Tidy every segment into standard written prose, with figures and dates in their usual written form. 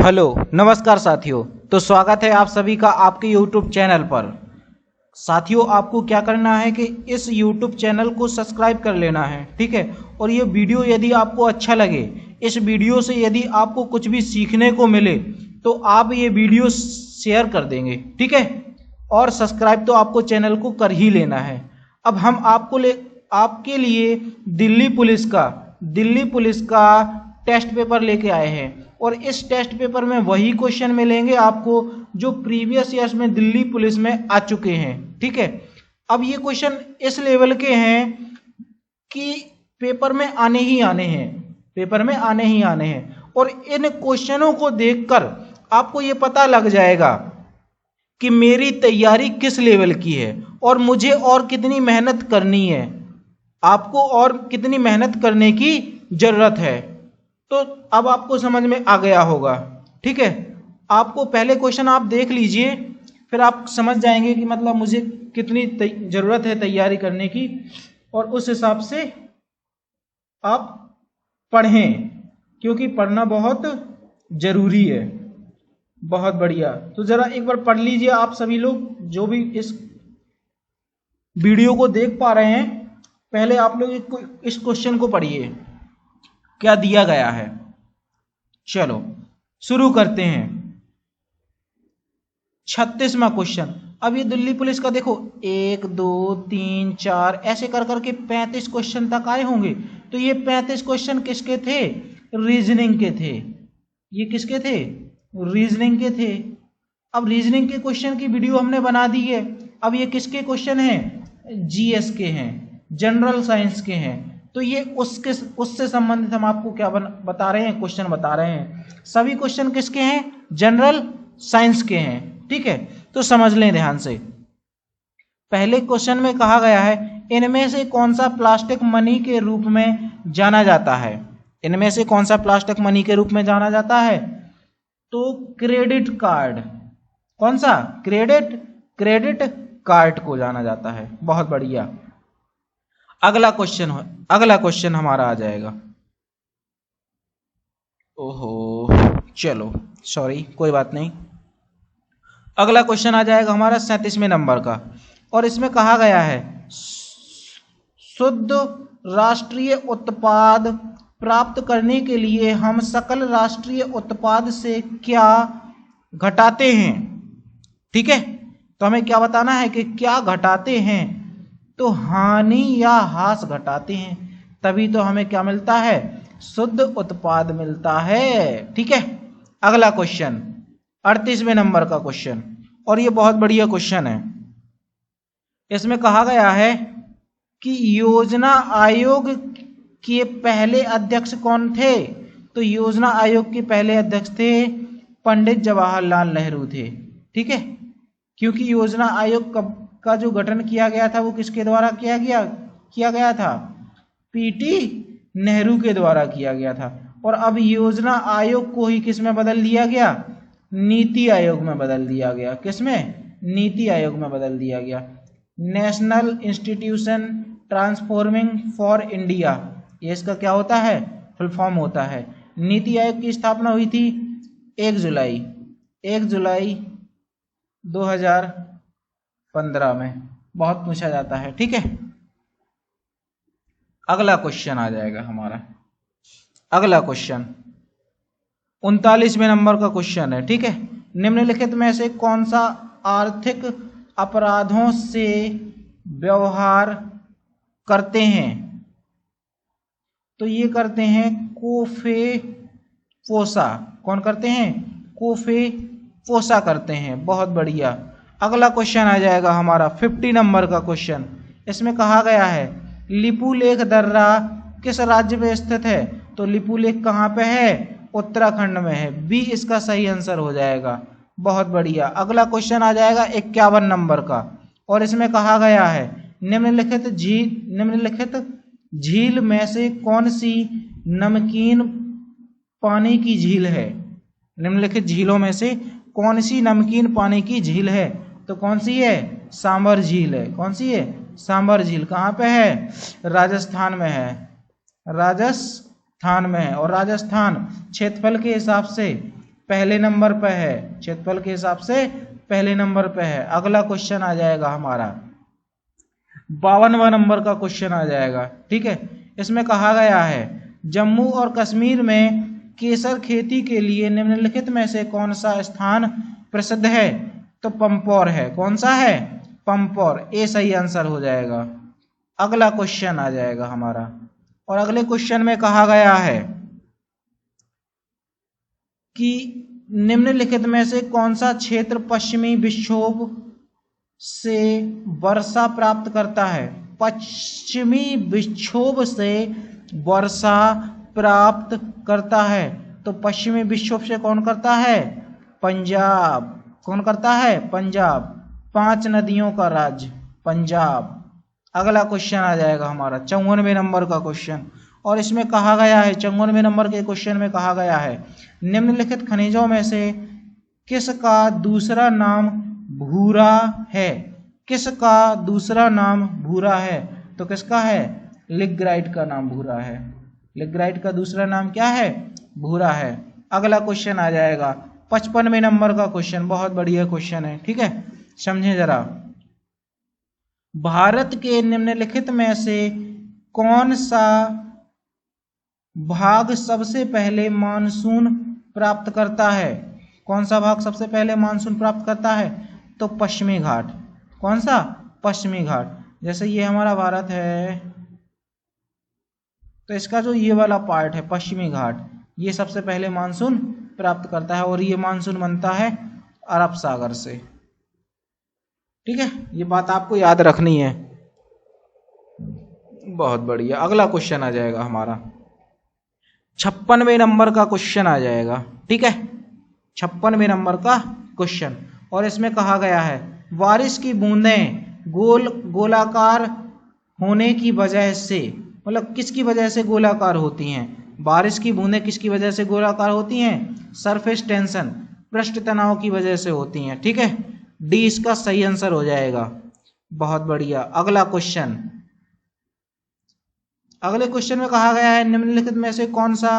Hello नमस्कार साथियों। तो स्वागत है आप सभी का आपके YouTube चैनल पर। साथियों, आपको क्या करना है कि इस YouTube चैनल को सब्सक्राइब कर लेना है, ठीक है। और ये वीडियो यदि आपको अच्छा लगे, इस वीडियो से यदि आपको कुछ भी सीखने को मिले तो आप ये वीडियो शेयर कर देंगे, ठीक है। और सब्सक्राइब तो आपको चैनल को कर ही लेना है। अब हम आपके लिए दिल्ली पुलिस का टेस्ट पेपर लेके आए हैं और इस टेस्ट पेपर में वही क्वेश्चन मिलेंगे आपको जो प्रीवियस ईयर्स में दिल्ली पुलिस में आ चुके हैं, ठीक है। अब ये क्वेश्चन इस लेवल के हैं कि पेपर में आने ही आने हैं और इन क्वेश्चनों को देखकर आपको ये पता लग जाएगा कि मेरी तैयारी किस लेवल की है और मुझे और कितनी मेहनत करनी है, आपको और कितनी मेहनत करने की जरूरत है। तो अब आपको समझ में आ गया होगा, ठीक है। आपको पहले क्वेश्चन आप देख लीजिए, फिर आप समझ जाएंगे कि मतलब मुझे कितनी जरूरत है तैयारी करने की, और उस हिसाब से आप पढ़ें, क्योंकि पढ़ना बहुत जरूरी है। बहुत बढ़िया। तो जरा एक बार पढ़ लीजिए आप सभी लोग जो भी इस वीडियो को देख पा रहे हैं। पहले आप लोग इस क्वेश्चन को पढ़िए, क्या दिया गया है। चलो शुरू करते हैं। 36वां क्वेश्चन। अब ये दिल्ली पुलिस का देखो 1 2 3 4 ऐसे कर करके 35 क्वेश्चन तक आए होंगे। तो ये 35 क्वेश्चन किसके थे? रीजनिंग के थे। ये किसके थे? रीजनिंग के थे। अब रीजनिंग के क्वेश्चन की वीडियो हमने बना दी है। अब ये किसके क्वेश्चन हैं? जीएस के हैं, जनरल साइंस के हैं। तो ये उससे संबंधित हम आपको क्या बता रहे हैं, क्वेश्चन बता रहे हैं। सभी क्वेश्चन किसके हैं? जनरल साइंस के हैं, ठीक है। तो समझ लें ध्यान से। पहले क्वेश्चन में कहा गया है इनमें से कौन सा प्लास्टिक मनी के रूप में जाना जाता है? इनमें से कौन सा प्लास्टिक मनी के रूप में जाना जाता है? तो क्रेडिट कार्ड। कौन सा? क्रेडिट कार्ड को जाना जाता है। बहुत बढ़िया। अगला क्वेश्चन हमारा आ जाएगा। ओहो, चलो सॉरी, कोई बात नहीं। अगला क्वेश्चन आ जाएगा हमारा 37वें नंबर का, और इसमें कहा गया है शुद्ध राष्ट्रीय उत्पाद प्राप्त करने के लिए हम सकल राष्ट्रीय उत्पाद से क्या घटाते हैं, ठीक है। तो हमें क्या बताना है कि क्या घटाते हैं। तो हानि या ह्रास घटाते हैं, तभी तो हमें क्या मिलता है? शुद्ध उत्पाद मिलता है, ठीक है। अगला क्वेश्चन 38वें नंबर का क्वेश्चन, और ये बहुत बढ़िया क्वेश्चन है। इसमें कहा गया है कि योजना आयोग के पहले अध्यक्ष कौन थे? तो योजना आयोग के पहले अध्यक्ष थे पंडित जवाहरलाल नेहरू थे, ठीक है। क्योंकि योजना आयोग का जो गठन किया गया था वो किसके द्वारा किया गया था? पीटी नेहरू के द्वारा किया गया था। और अब योजना आयोग को ही किस में बदल दिया गया? नीति आयोग में बदल दिया गया। किस में? नीति आयोग में बदल दिया गया। National institution transforming for India, ये इसका क्या होता है? फुल फॉर्म होता है। नीति आयोग की स्थापना हुई थी 1 जुलाई 2015 में। बहुत पूछा जाता है, ठीक है। अगला क्वेश्चन आ जाएगा हमारा। अगला क्वेश्चन 39वें नंबर का क्वेश्चन है, ठीक है। निम्नलिखित में से कौन सा आर्थिक अपराधों से व्यवहार करते हैं? तो ये करते हैं कोफे पोसा। कौन करते हैं? कोफे पोसा करते हैं। बहुत बढ़िया। अगला क्वेश्चन आ जाएगा हमारा 50 नंबर का क्वेश्चन। इसमें कहा गया है लिपुलेख दर्रा किस राज्य में स्थित है? तो लिपुलेख कहाँ पे है? उत्तराखंड में है। बी इसका सही आंसर हो जाएगा। बहुत बढ़िया। अगला क्वेश्चन आ जाएगा 51 नंबर का, और इसमें कहा गया है निम्नलिखित झील में से कौन सी नमकीन पानी की झील है? निम्नलिखित झीलों में से कौन सी नमकीन पानी की झील है? तो कौन सी है? सांबर झील है। कौन सी है? सांबर झील। कहाँ पे है? राजस्थान में है। और राजस्थान क्षेत्रफल के हिसाब से पहले नंबर पे है, क्षेत्रफल के हिसाब से पहले नंबर पे है। अगला क्वेश्चन आ जाएगा हमारा 52वां नंबर का क्वेश्चन आ जाएगा। ठीक है, इसमें कहा गया है जम्मू और कश्मीर में केसर खेती के लिए निम्नलिखित में से कौन सा स्थान प्रसिद्ध है? तो पंपोर है। कौन सा है? पंपोर। ए सही आंसर हो जाएगा। अगला क्वेश्चन आ जाएगा हमारा, और अगले क्वेश्चन में कहा गया है कि निम्नलिखित में से कौन सा क्षेत्र पश्चिमी विक्षोभ से वर्षा प्राप्त करता है? पश्चिमी विक्षोभ से वर्षा प्राप्त करता है। तो पश्चिमी विक्षोभ से कौन करता है? पंजाब। कौन करता है? पंजाब। 5 नदियों का राज्य पंजाब। अगला क्वेश्चन आ जाएगा हमारा 54वें नंबर का क्वेश्चन, और इसमें कहा गया है 54वें नंबर के क्वेश्चन में कहा गया है निम्नलिखित खनिजों में से किसका दूसरा नाम भूरा है? किसका दूसरा नाम भूरा है? तो किसका है? लिग्राइट का नाम भूरा है। लिग्राइट का दूसरा नाम क्या है? भूरा है। अगला क्वेश्चन आ जाएगा 55वें नंबर का क्वेश्चन, बहुत बढ़िया क्वेश्चन है। ठीक है, समझें जरा। भारत के निम्नलिखित में से कौन सा भाग सबसे पहले मानसून प्राप्त करता है? कौन सा भाग सबसे पहले मानसून प्राप्त करता है? तो पश्चिमी घाट। कौन सा? पश्चिमी घाट। जैसे ये हमारा भारत है, तो इसका जो ये वाला पार्ट है पश्चिमी घाट, ये सबसे पहले मानसून प्राप्त करता है, और ये मानसून बनता है अरब सागर से। ठीक है, ये बात आपको याद रखनी है। बहुत बढ़िया। अगला क्वेश्चन आ जाएगा हमारा 56वें नंबर का क्वेश्चन आ जाएगा। ठीक है, 56वें नंबर का क्वेश्चन, और इसमें कहा गया है बारिश की बूंदें गोलाकार होने की वजह से, मतलब किसकी वजह से गोलाकार होती हैं? बारिश की बूंदें किसकी वजह से गोलाकार होती हैं? सरफेस टेंशन, पृष्ठ तनाव की वजह से होती हैं। ठीक है, डी इसका सही आंसर हो जाएगा। बहुत बढ़िया। अगला क्वेश्चन, अगले क्वेश्चन में कहा गया है निम्नलिखित में से कौन सा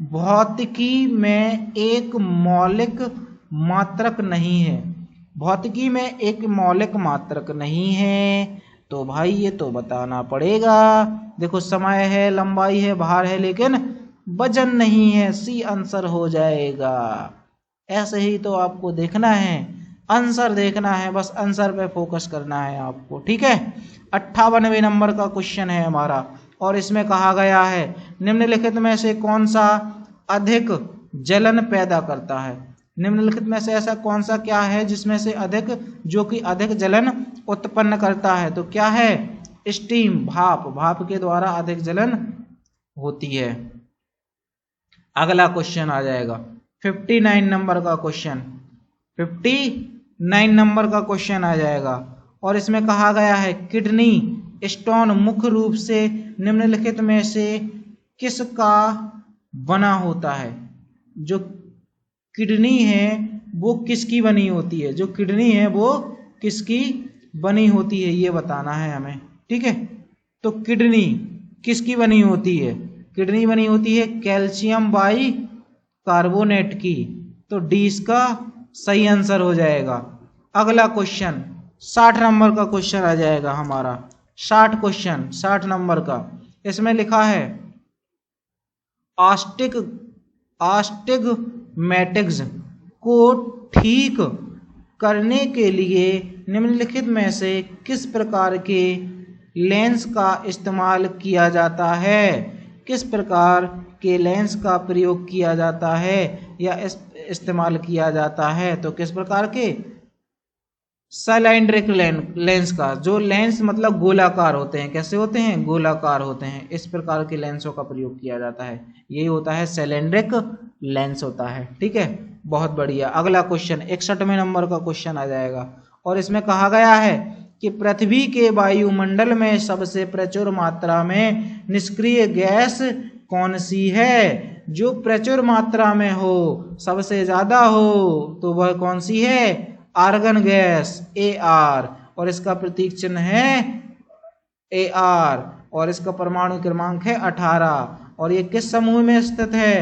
भौतिकी में एक मौलिक मात्रक नहीं है? भौतिकी में एक मौलिक मात्रक नहीं है, तो भाई ये तो बताना पड़ेगा। देखो, समय है, लंबाई है, भार है, लेकिन वजन नहीं है। सी आंसर हो जाएगा। ऐसे ही तो आपको देखना है, आंसर देखना है, बस आंसर पे फोकस करना है आपको। ठीक है, 58वें नंबर का क्वेश्चन है हमारा, और इसमें कहा गया है निम्नलिखित में से कौन सा अधिक जलन पैदा करता है? निम्नलिखित में से ऐसा कौन सा क्या है जिसमें से अधिक, जो कि अधिक जलन उत्पन्न करता है? तो क्या है? स्टीम, भाप। भाप के द्वारा अधिक जलन होती है। अगला क्वेश्चन आ जाएगा 59 नंबर का क्वेश्चन। 59 नंबर का क्वेश्चन आ जाएगा, और इसमें कहा गया है किडनी स्टोन मुख्य रूप से निम्नलिखित में से किसका बना होता है? जो किडनी है वो किसकी बनी होती है? जो किडनी है वो किसकी बनी होती है, ये बताना है हमें। ठीक है, तो किडनी किसकी बनी होती है? किडनी बनी होती है कैल्शियम बाई कार्बोनेट की। तो डी इसका सही आंसर हो जाएगा। अगला क्वेश्चन 60 नंबर का क्वेश्चन आ जाएगा हमारा। 60 क्वेश्चन, 60 नंबर का। इसमें लिखा है आस्टिग्मेटिक्स को ठीक करने के लिए निम्नलिखित में से किस प्रकार के लेंस का इस्तेमाल किया जाता है? किस प्रकार के लेंस का प्रयोग किया जाता है या इस्तेमाल किया जाता है? तो किस प्रकार के? सिलेंड्रिक लेंस का। जो लेंस मतलब गोलाकार होते हैं। कैसे होते हैं? गोलाकार होते हैं। इस प्रकार के लेंसों का प्रयोग किया जाता है। ये होता है सिलेंड्रिक लेंस होता है। ठीक है, बहुत बढ़िया। अगला क्वेश्चन 61वें नंबर का क्वेश्चन आ जाएगा, और इसमें कहा गया है कि पृथ्वी के वायुमंडल में सबसे प्रचुर मात्रा में निष्क्रिय गैस कौन सी है? जो प्रचुर मात्रा में हो, सबसे ज्यादा हो, तो वह कौन सी है? आर्गन गैस, Ar, और इसका प्रतीक चिन्ह है Ar, और इसका परमाणु क्रमांक है 18, और ये किस समूह में स्थित है?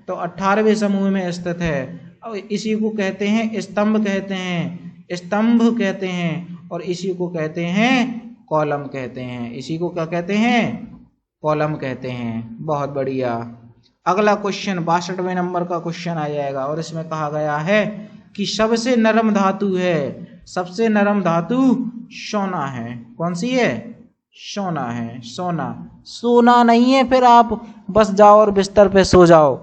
तो 18वें समूह में स्थित है। इसी को कहते हैं स्तंभ कहते हैं, स्तंभ कहते हैं, और इसी को कहते हैं कॉलम कहते हैं। इसी को क्या कहते हैं? कॉलम कहते हैं। बहुत बढ़िया। अगला क्वेश्चन 62वें नंबर का क्वेश्चन आ जाएगा, और इसमें कहा गया है कि सबसे नरम धातु है, सबसे नरम धातु सोना है। कौन सी है? सोना है। सोना, सोना नहीं है फिर आप बस जाओ और बिस्तर पे सो जाओ।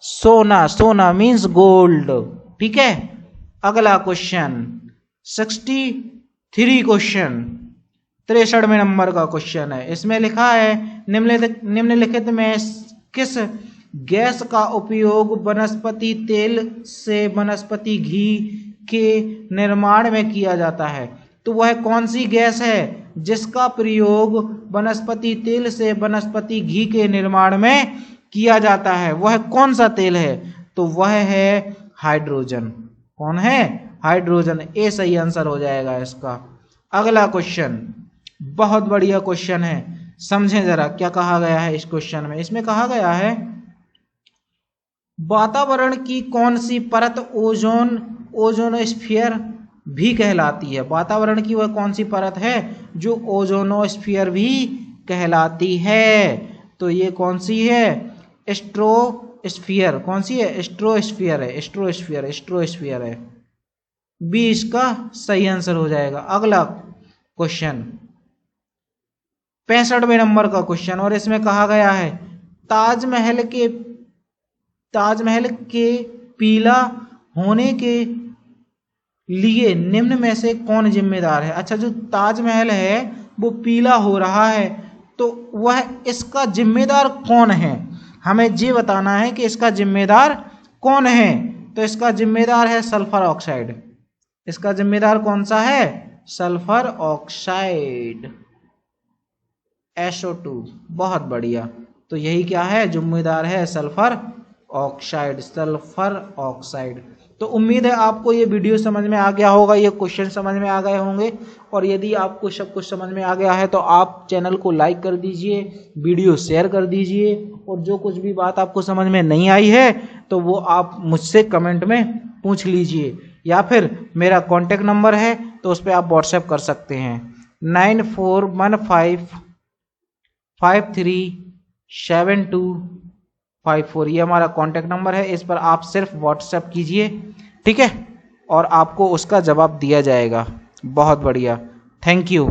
सोना, सोना मीन्स गोल्ड। ठीक है। अगला क्वेश्चन 63 क्वेश्चन 63वें नंबर का क्वेश्चन है। इसमें लिखा है निम्नलिखित में किस गैस का उपयोग वनस्पति तेल से वनस्पति घी के निर्माण में किया जाता है? तो वह कौन सी गैस है जिसका प्रयोग वनस्पति तेल से वनस्पति घी के निर्माण में किया जाता है? वह कौन सा तेल है? तो वह है हाइड्रोजन। कौन है? हाइड्रोजन। ए सही आंसर हो जाएगा इसका। अगला क्वेश्चन बहुत बढ़िया क्वेश्चन है, समझें जरा क्या कहा गया है इस क्वेश्चन में। इसमें कहा गया है वातावरण की कौन सी परत ओजोनोस्फीयर भी कहलाती है? वातावरण की वह कौन सी परत है जो ओजोनोस्फीयर भी कहलाती है? तो ये कौन सी है? स्ट्रोस्फीयर। कौन सी है? स्ट्रोस्फीयर है। स्ट्रोस्फीयर, स्ट्रोस्फीयर है। बी इसका सही आंसर हो जाएगा। अगला क्वेश्चन 65वें नंबर का क्वेश्चन, और इसमें कहा गया है ताजमहल के पीला होने के लिए निम्न में से कौन जिम्मेदार है? अच्छा, जो ताजमहल है वो पीला हो रहा है तो वह इसका जिम्मेदार कौन है? हमें ये बताना है कि इसका जिम्मेदार कौन है। तो इसका जिम्मेदार है सल्फर ऑक्साइड। इसका जिम्मेदार कौन सा है? Sulphur oxide, SO2। बहुत बढ़िया। तो यही क्या है? जिम्मेदार है सल्फर ऑक्साइड, सल्फर ऑक्साइड। तो उम्मीद है आपको ये वीडियो समझ में आ गया होगा, ये क्वेश्चन समझ में आ गए होंगे। और यदि आपको सब कुछ समझ में आ गया है तो आप चैनल को लाइक कर दीजिए, वीडियो शेयर कर दीजिए, और जो कुछ भी बात आपको समझ में नहीं आई है तो वो आप मुझसे कमेंट में पूछ लीजिए, या फिर मेरा कॉन्टेक्ट नंबर है तो उस पर आप व्हाट्सएप कर सकते हैं 9415537254। ये हमारा कॉन्टेक्ट नंबर है, इस पर आप सिर्फ व्हाट्सएप कीजिए, ठीक है, और आपको उसका जवाब दिया जाएगा। बहुत बढ़िया, थैंक यू।